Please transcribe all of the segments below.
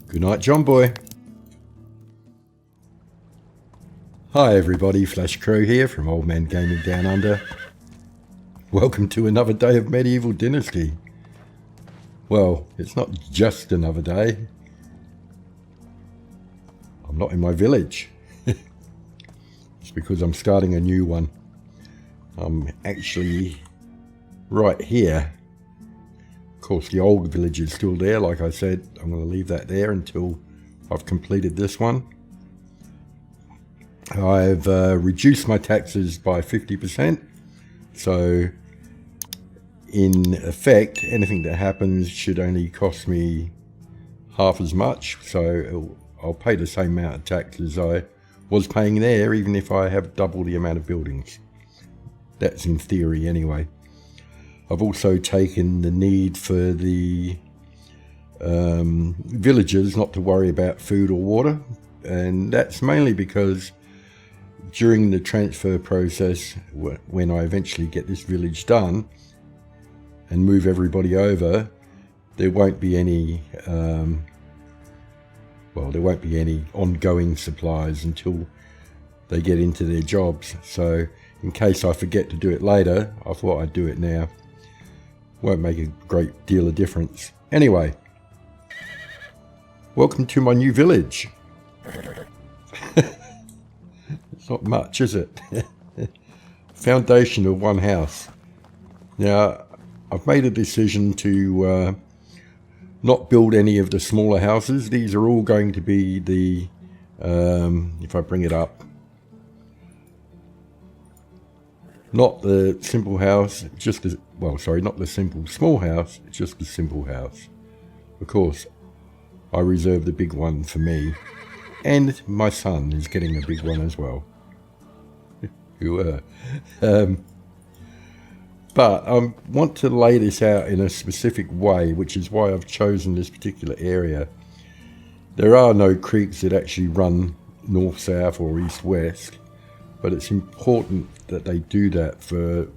Good night, John Boy. Hi everybody, Flash Crow here from Old Man Gaming Down Under. Welcome to another day of Medieval Dynasty. Well, it's not just another day. I'm not in my village. It's because I'm starting a new one. I'm actually right here. Of course, the old village is still there. Like I said, I'm going to leave that there until I've completed this one. I've reduced my taxes by 50%. So, in effect, anything that happens should only cost me half as much. So, I'll pay the same amount of tax as I was paying there, even if I have double the amount of buildings. That's in theory anyway. I've also taken the need for the villagers not to worry about food or water, and that's mainly because during the transfer process, when I eventually get this village done and move everybody over, there won't be any there won't be any ongoing supplies until they get into their jobs. So in case I forget to do it later, I thought I'd do it now. Won't make a great deal of difference. Anyway, welcome to my new village. It's not much, is it? Foundation of one house. Now, I've made a decision to not build any of the smaller houses. These are all going to be the, if I bring it up, not the simple house, just the, not the simple small house, just the simple house. Of course, I reserve the big one for me, and my son is getting a big one as well. But I want to lay this out in a specific way, which is why I've chosen this particular area. There are no creeks that actually run north-south or east-west, but it's important that they do that for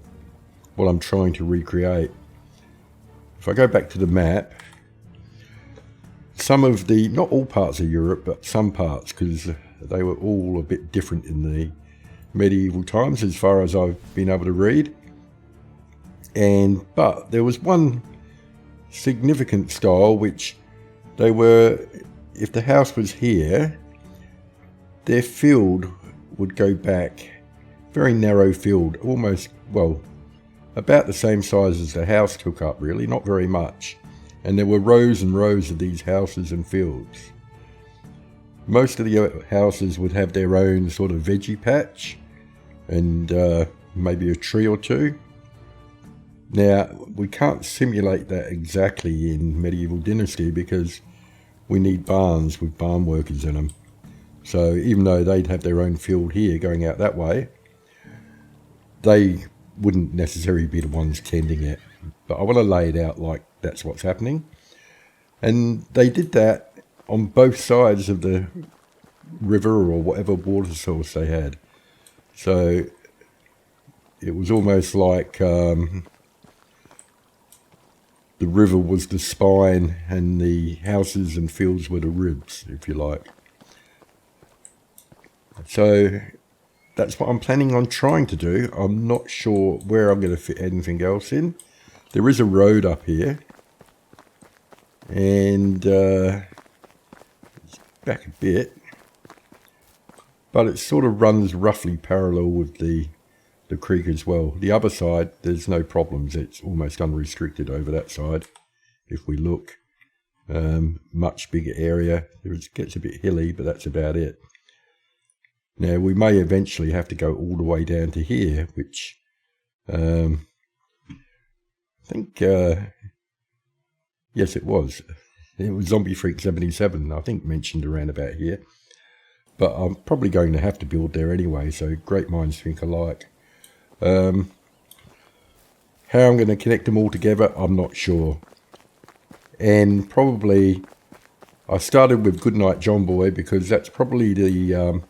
what I'm trying to recreate. If I go back to the map, some of the, not all parts of Europe, but some parts, because they were all a bit different in the medieval times as far as I've been able to read. But there was one significant style which they were, if the house was here, their field would go back, very narrow field, almost, about the same size as the house took up, really, not very much. And there were rows and rows of these houses and fields. Most of the houses would have their own sort of veggie patch and maybe a tree or two. Now, we can't simulate that exactly in Medieval Dynasty because we need barns with barn workers in them. So even though they'd have their own field here going out that way, they wouldn't necessarily be the ones tending it. But I want to lay it out like that's what's happening. And they did that on both sides of the river or whatever water source they had. So it was almost like the river was the spine and the houses and fields were the ribs, if you like. So that's what I'm planning on trying to do. I'm not sure where I'm going to fit anything else in. There is a road up here, and it's back a bit, but it sort of runs roughly parallel with the creek as well. The other side, there's no problems. It's almost unrestricted over that side. If we look, much bigger area. It gets a bit hilly, but that's about it. Now, we may eventually have to go all the way down to here, which I think, yes, it was. It was Zombie Freak 77, I think, mentioned around about here. But I'm probably going to have to build there anyway, so great minds think alike. How I'm going to connect them all together, I'm not sure. And probably, I started with Goodnight John Boy because that's probably the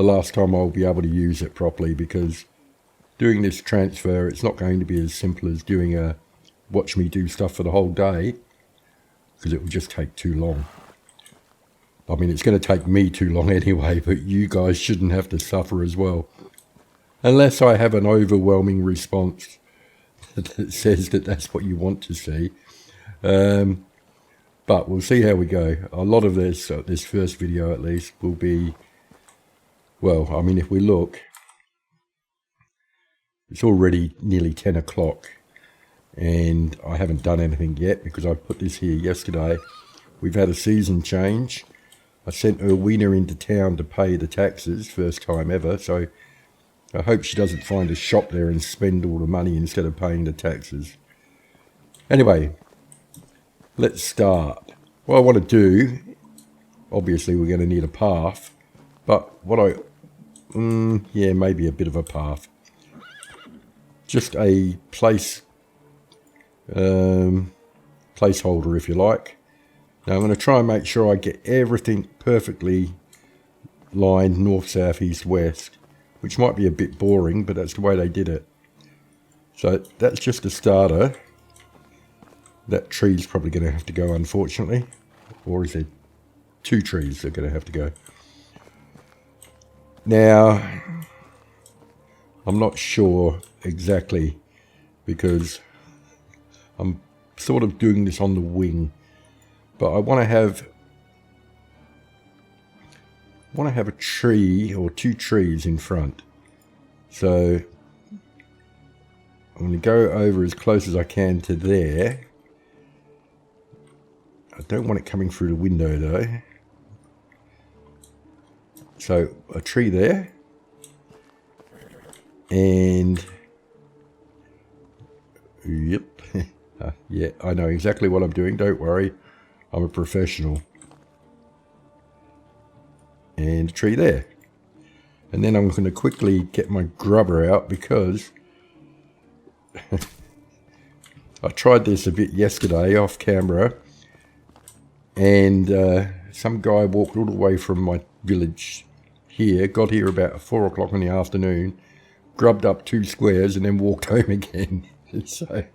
last time I'll be able to use it properly, because doing this transfer, it's not going to be as simple as doing a watch me do stuff for the whole day, because it will just take too long. I mean, it's going to take me too long anyway, but you guys shouldn't have to suffer as well. Unless I have an overwhelming response that says that that's what you want to see. But we'll see how we go. A lot of this first video at least, will be, well, I mean, if we look, it's already nearly 10 o'clock and I haven't done anything yet because I put this here yesterday. We've had a season change. I sent Erwina into town to pay the taxes, first time ever, so I hope she doesn't find a shop there and spend all the money instead of paying the taxes. Anyway, let's start. What I want to do, obviously we're going to need a path, but yeah, maybe a bit of a path. Just a placeholder, if you like. Now I'm going to try and make sure I get everything perfectly lined north, south, east, west, which might be a bit boring, but that's the way they did it. So that's just a starter. That tree's probably going to have to go, unfortunately. Or is there 2 trees that are going to have to go? Now, I'm not sure exactly because I'm sort of doing this on the wing. But I want to have a tree or 2 trees in front. So I'm going to go over as close as I can to there. I don't want it coming through the window though. So a tree there. And yep. Yeah, I know exactly what I'm doing, don't worry. I'm a professional. And a tree there. And then I'm going to quickly get my grubber out because I tried this a bit yesterday off camera. And some guy walked all the way from my village here, got here about 4 o'clock in the afternoon, grubbed up 2 squares and then walked home again. So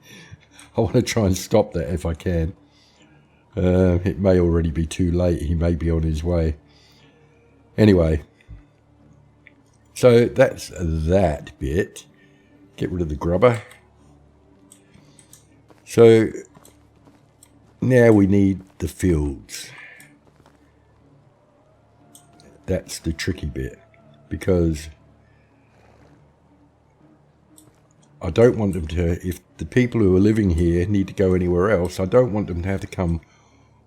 I want to try and stop that if I can. It may already be too late. He may be on his way. Anyway, so that's that bit. Get rid of the grubber. So now we need the fields. That's the tricky bit because I don't want them to, if the people who are living here need to go anywhere else, I don't want them to have to come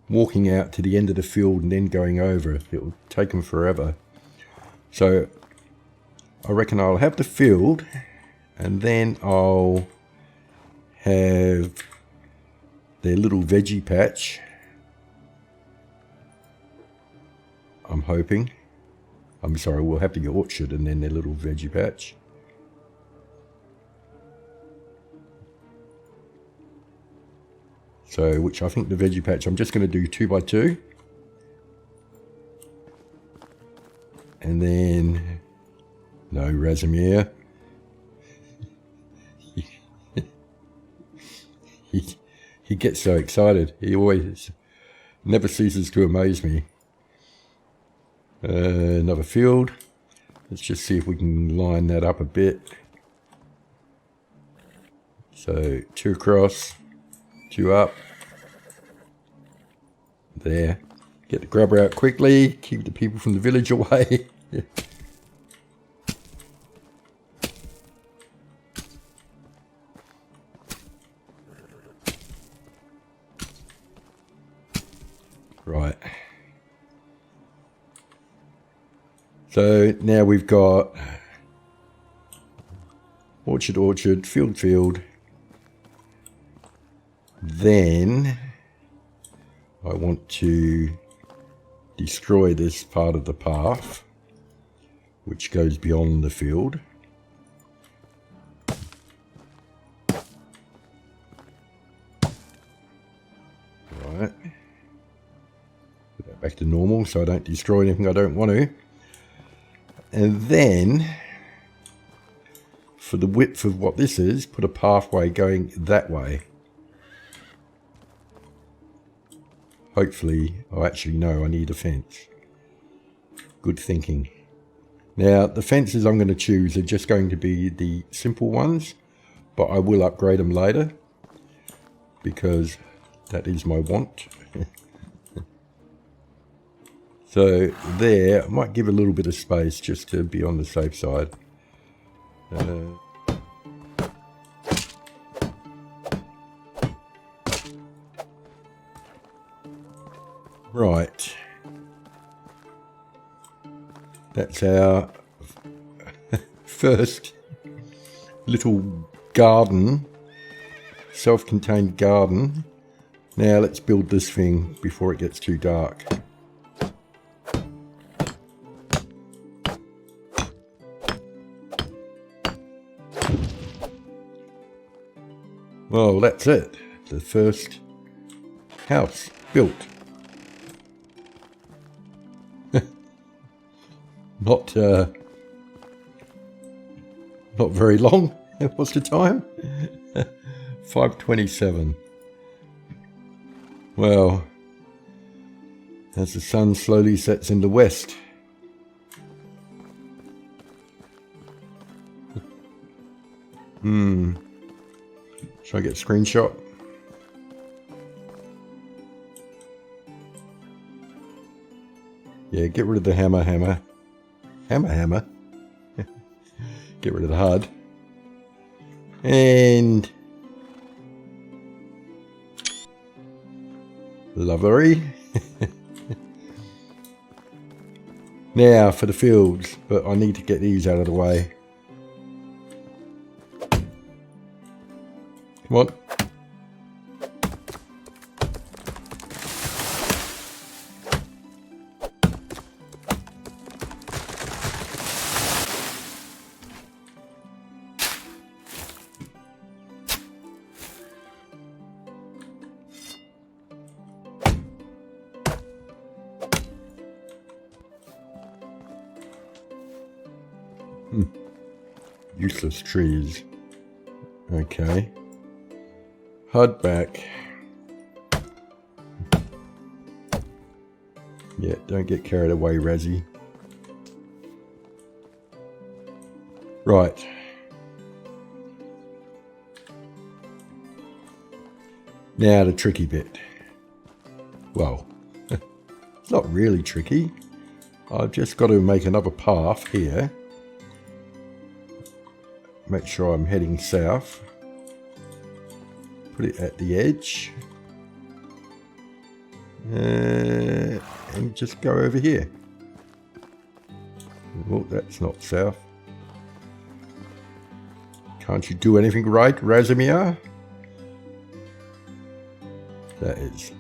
walking out to the end of the field and then going over. It will take them forever. So I reckon I'll have the field and then I'll have their little veggie patch. I'm hoping. I'm sorry, we'll have the orchard and then their little veggie patch. So, which I think the veggie patch, I'm just going to do 2 by 2. And then, no, Razimir. He gets so excited. He always never ceases to amaze me. Another field. Let's just see if we can line that up a bit. So 2 across, 2 up. There. Get the grubber out quickly. Keep the people from the village away. Right. So now we've got orchard, field. Then I want to destroy this part of the path, which goes beyond the field. Right. Put that back to normal so I don't destroy anything I don't want to. And then, for the width of what this is, put a pathway going that way. Hopefully, I actually know I need a fence. Good thinking. Now, the fences I'm going to choose are just going to be the simple ones, but I will upgrade them later because that is my want. So there, I might give a little bit of space just to be on the safe side. Right. That's our first little garden, self-contained garden. Now let's build this thing before it gets too dark. Well, that's it. The first house built. Not very long. What's the time? 5:27. Well, as the sun slowly sets in the west. Should I get a screenshot? Yeah, get rid of the hammer. Get rid of the HUD. And lovely. Now for the fields, but I need to get these out of the way. Come on. Useless trees. Okay. HUD back. Yeah, don't get carried away, Razzie. Right. Now the tricky bit. Well, it's not really tricky. I've just got to make another path here. Make sure I'm heading south. Put it at the edge. And just go over here. Oh, that's not south. Can't you do anything right, Razimir? That is.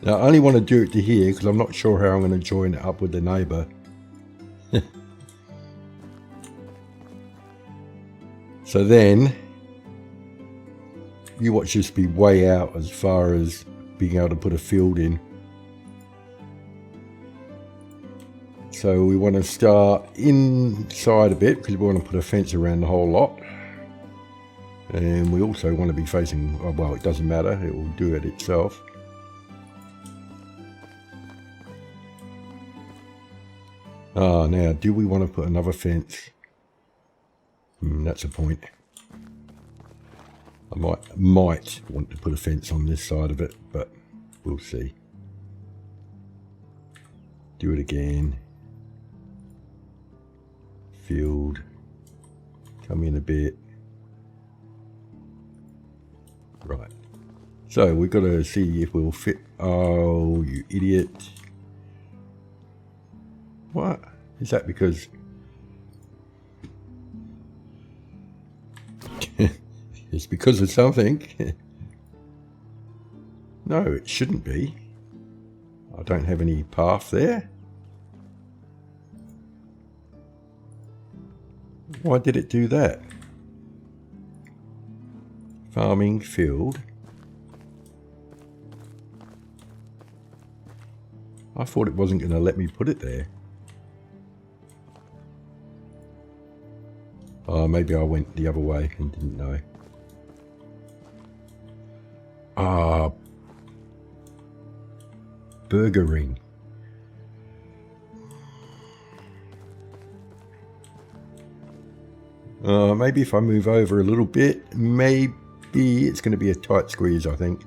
Now, I only want to do it to here because I'm not sure how I'm going to join it up with the neighbour. So then, you watch this be way out as far as being able to put a field in. So we want to start inside a bit because we want to put a fence around the whole lot. And we also want to be facing, well, it doesn't matter, it will do it itself. Now, do we want to put another fence? That's a point. I might want to put a fence on this side of it, but we'll see. Do it again. Field. Come in a bit. Right. So we've got to see if we'll fit. Oh, you idiot. What? Is that because... It's because of something. No, it shouldn't be. I don't have any path there. Why did it do that? Farming field. I thought it wasn't going to let me put it there. Maybe I went the other way and didn't know. Burger Ring. Maybe if I move over a little bit, maybe it's going to be a tight squeeze, I think.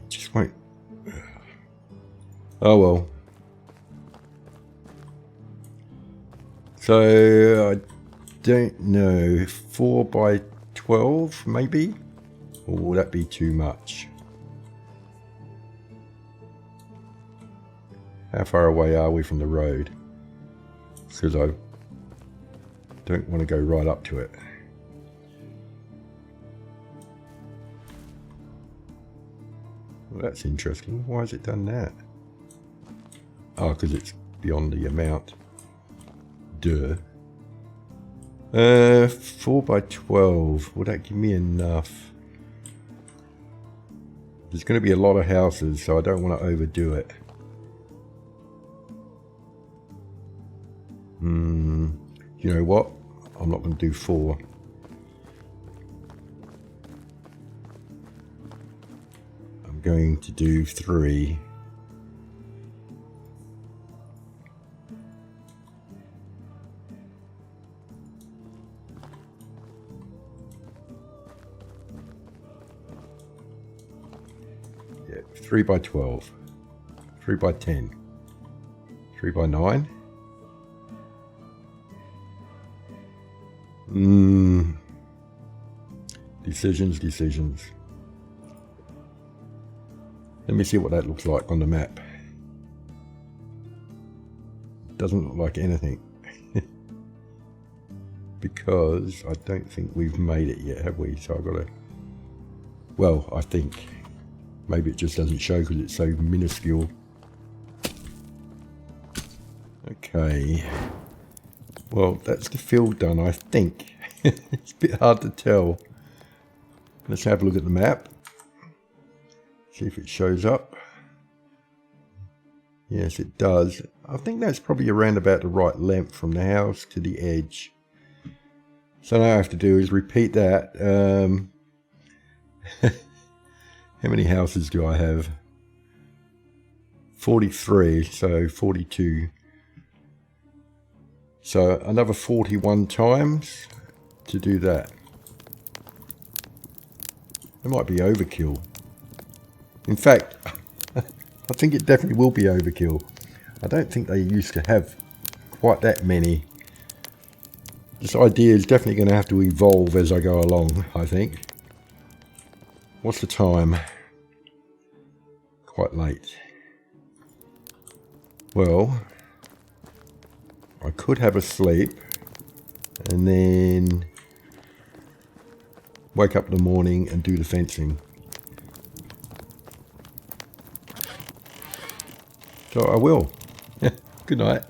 Just won't. Oh well. So I don't know, 4 by 12 maybe, or will that be too much? How far away are we from the road? Because I don't want to go right up to it. Well, that's interesting. Why has it done that? Oh, because it's beyond the amount. Duh. 4 by 12. Will that give me enough? There's going to be a lot of houses, so I don't want to overdo it. You know what? I'm not going to do 4. I'm going to do 3. Yeah, 3 by 12. 3 by 10. 3 by 9. Decisions. Let me see what that looks like on the map. Doesn't look like anything. Because I don't think we've made it yet, have we? So I've got to... Well, I think. Maybe it just doesn't show because it's so minuscule. Okay. Well, that's the field done, I think. It's a bit hard to tell. Let's have a look at the map. See if it shows up. Yes, it does. I think that's probably around about the right length from the house to the edge. So all I have to do is repeat that. How many houses do I have? 43, so 42. So another 41 times to do that. It might be overkill. In fact, I think it definitely will be overkill. I don't think they used to have quite that many. This idea is definitely going to have to evolve as I go along, I think. What's the time? Quite late. Well, I could have a sleep and then wake up in the morning and do the fencing. So I will. Good night.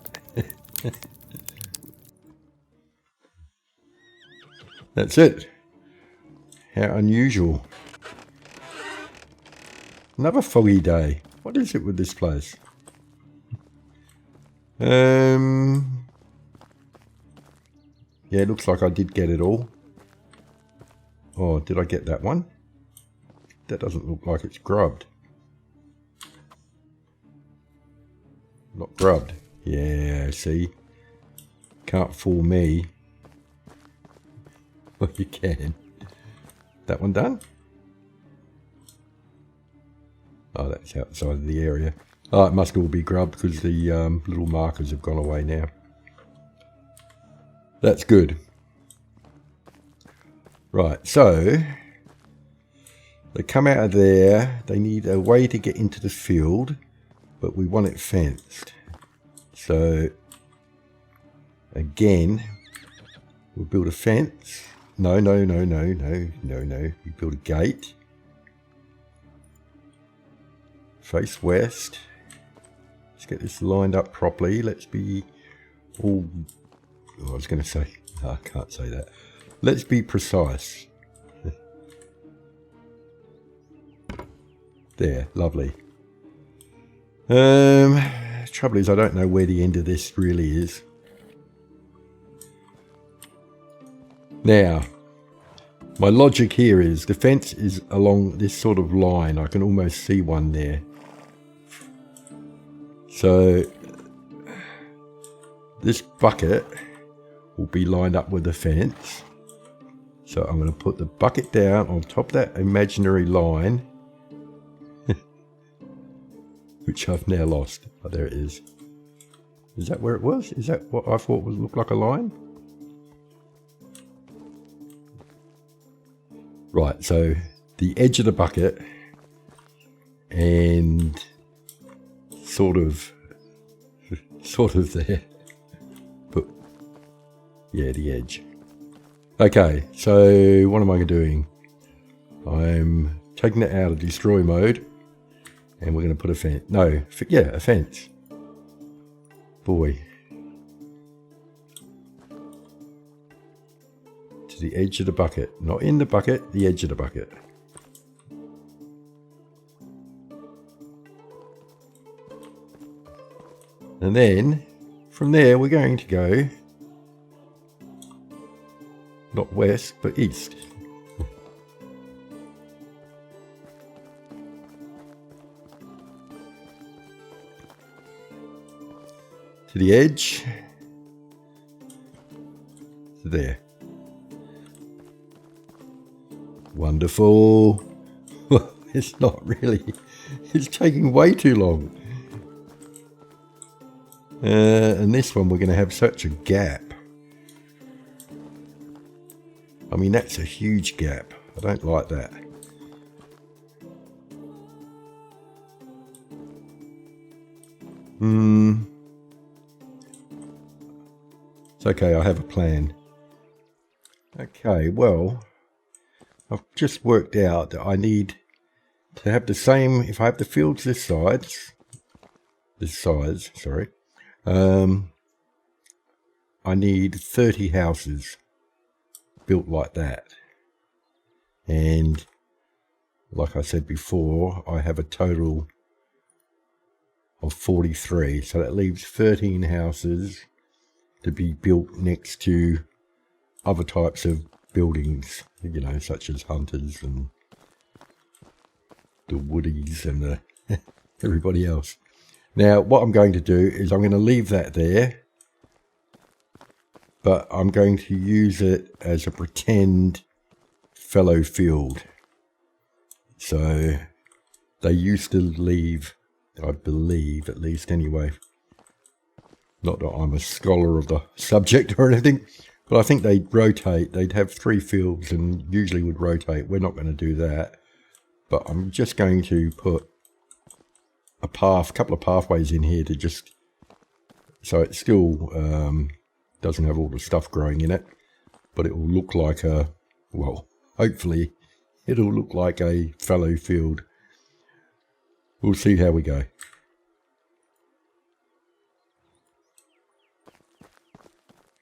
That's it. How unusual. Another foggy day. What is it with this place? Yeah, it looks like I did get it all. Oh, did I get that one? That doesn't look like it's grubbed. Not grubbed. Yeah, see? Can't fool me. Well, you can. That one done? Oh, that's outside of the area. Oh, it must all be grubbed because the little markers have gone away now. That's good. Right, so they come out of there. They need a way to get into the field, but we want it fenced. So again, we'll build a fence. No. We build a gate. Face west. Let's get this lined up properly. Let's be all... Oh, I was going to say... No, I can't say that. Let's be precise. There, lovely. Trouble is, I don't know where the end of this really is. Now, my logic here is the fence is along this sort of line. I can almost see one there. So this bucket will be lined up with the fence. So I'm going to put the bucket down on top of that imaginary line, which I've now lost. Oh, there it is. Is that where it was? Is that what I thought would look like a line? Right, so the edge of the bucket and sort of there, but yeah, the edge. Okay, so what am I doing? I'm taking it out of destroy mode, and we're going to put a fence. No, yeah, a fence. Boy. To the edge of the bucket. Not in the bucket, the edge of the bucket. And then, from there, we're going to go not west, but east. To the edge. To there. Wonderful. It's not really. It's taking way too long. And this one we're going to have such a gap. I mean, that's a huge gap. I don't like that. It's okay, I have a plan. Okay, well, I've just worked out that I need to have the same, if I have the fields this size, sorry, I need 30 houses built like that. And like I said before, I have a total of 43, so that leaves 13 houses to be built next to other types of buildings, you know, such as hunters and the woodies and the everybody else. Now what I'm going to do is I'm going to leave that there, but I'm going to use it as a pretend fallow field. So they used to leave, I believe, at least anyway, not that I'm a scholar of the subject or anything, but I think they'd rotate. They'd have 3 fields and usually would rotate. We're not going to do that, but I'm just going to put a couple of pathways in here to just, so it still doesn't have all the stuff growing in it, but it will look like a, well, hopefully it'll look like a fallow field. We'll see how we go.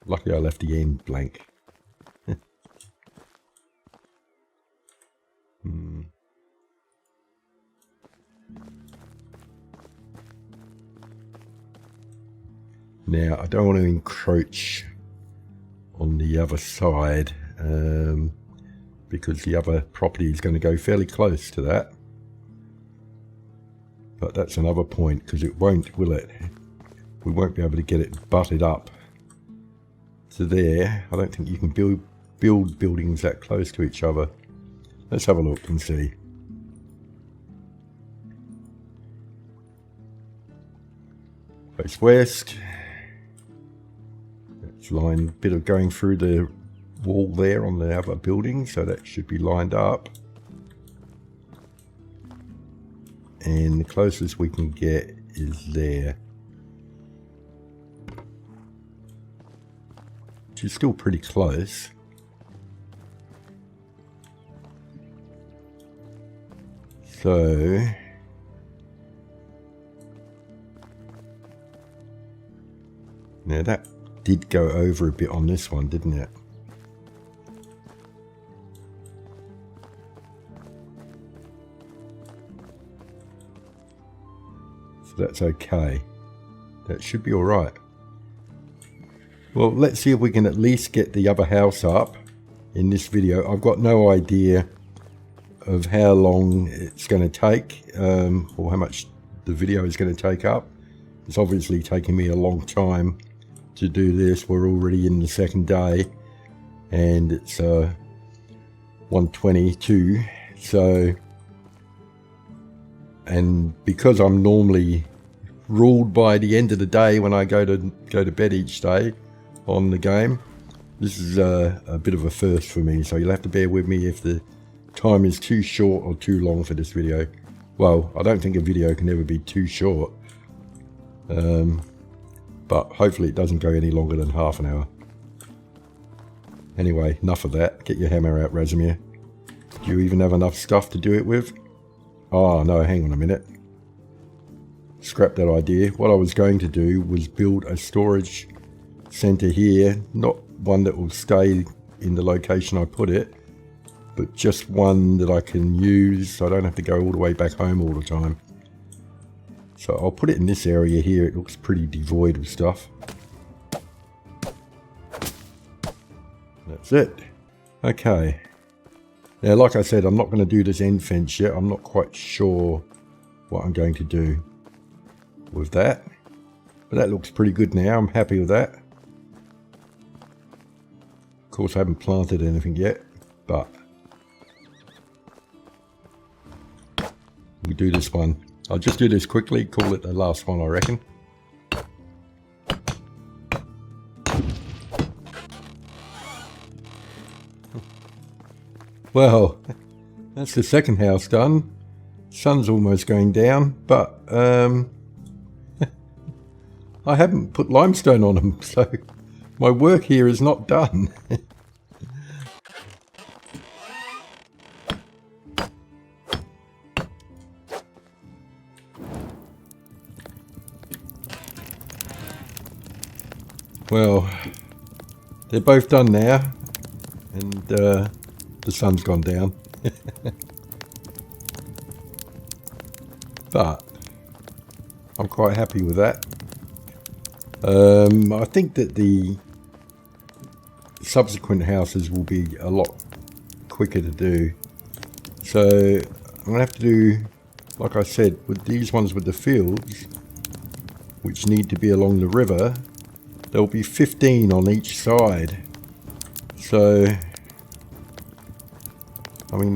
Lucky I left the end blank. Now, I don't want to encroach on the other side because the other property is going to go fairly close to that. But that's another point, because it won't, will it? We won't be able to get it butted up to there. I don't think you can build buildings that close to each other. Let's have a look and see. Face west. That's line, bit of going through the wall there on the other building, so that should be lined up. And the closest we can get is there. Which is still pretty close. So now that did go over a bit on this one, didn't it? So that's okay. That should be all right. Well, let's see if we can at least get the other house up in this video. I've got no idea of how long it's going to take, or how much the video is going to take up. It's obviously taking me a long time to do this. We're already in the second day and it's 1:22. So, and because I'm normally ruled by the end of the day when I go to bed each day on the game, this is a bit of a first for me, so you'll have to bear with me if the time is too short or too long for this video. Well, I don't think a video can ever be too short, but hopefully it doesn't go any longer than half an hour. Anyway, enough of that. Get your hammer out, Razimir. Do you even have enough stuff to do it with? Oh no, hang on a minute. Scrap that idea. What I was going to do was build a storage center here, not one that will stay in the location I put it, but just one that I can use so I don't have to go all the way back home all the time. So I'll put it in this area here. It looks pretty devoid of stuff. That's it. Okay. Now, like I said, I'm not going to do this end fence yet. I'm not quite sure what I'm going to do with that. But that looks pretty good now. I'm happy with that. Of course, I haven't planted anything yet, but we'll do this one. I'll just do this quickly, call it the last one, I reckon. Well, that's the second house done. Sun's almost going down, but I haven't put limestone on them, so my work here is not done. Well, they're both done now, and the sun's gone down. But I'm quite happy with that. I think that the subsequent houses will be a lot quicker to do. So I'm going to have to do, like I said, with these ones with the fields, which need to be along the river, there'll be 15 on each side. So, I mean,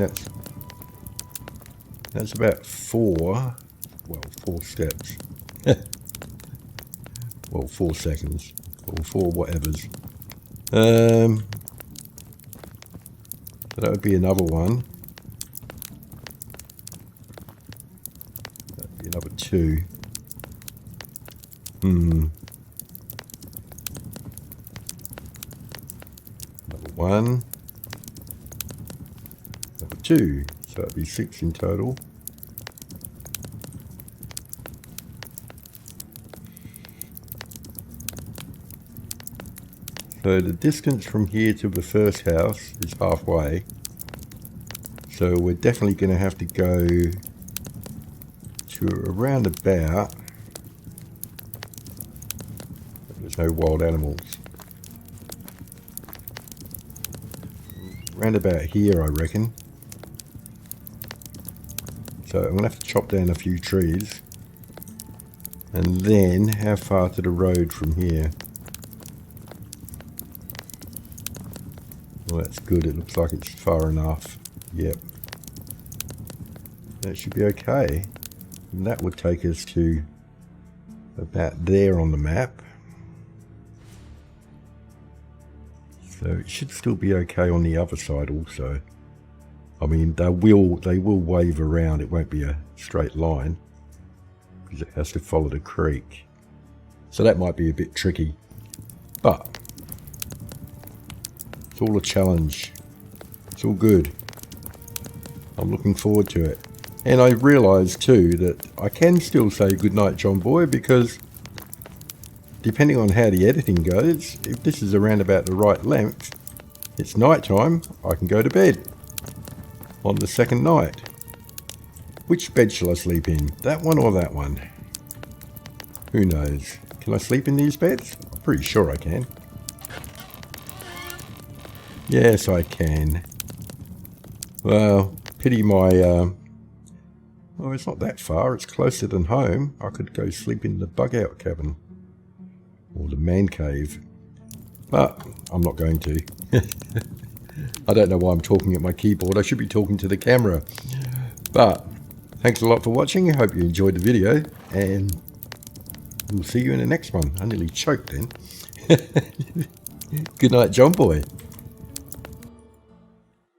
that's about 4 steps. Well, 4 seconds, or 4 whatevers. So that would be another one. That would be another 2. Another 1. Another 2. So that'd be 6 in total. So the distance from here to the first house is halfway. So we're definitely going to have to go to around about, there's no wild animals, around about here I reckon. So I'm going to have to chop down a few trees. And then how far to the road from here? Well, that's good. It looks like it's far enough. Yep. That should be okay. And that would take us to about there on the map. So it should still be okay on the other side also. I mean, they will wave around. It won't be a straight line because it has to follow the creek. So that might be a bit tricky, but it's all a challenge. It's all good. I'm looking forward to it. And I realise too that I can still say goodnight, John Boy, because depending on how the editing goes, if this is around about the right length, it's night time, I can go to bed on the second night. Which bed shall I sleep in? That one or that one? Who knows? Can I sleep in these beds? I'm pretty sure I can. Yes, I can. Well, pity my... well, it's not that far. It's closer than home. I could go sleep in the bug out cabin. or the man cave, but I'm not going to. I don't know why I'm talking at my keyboard. I should be talking to the camera. But thanks a lot for watching. I hope you enjoyed the video, and we'll see you in the next one. I nearly choked then. Good night, John Boy.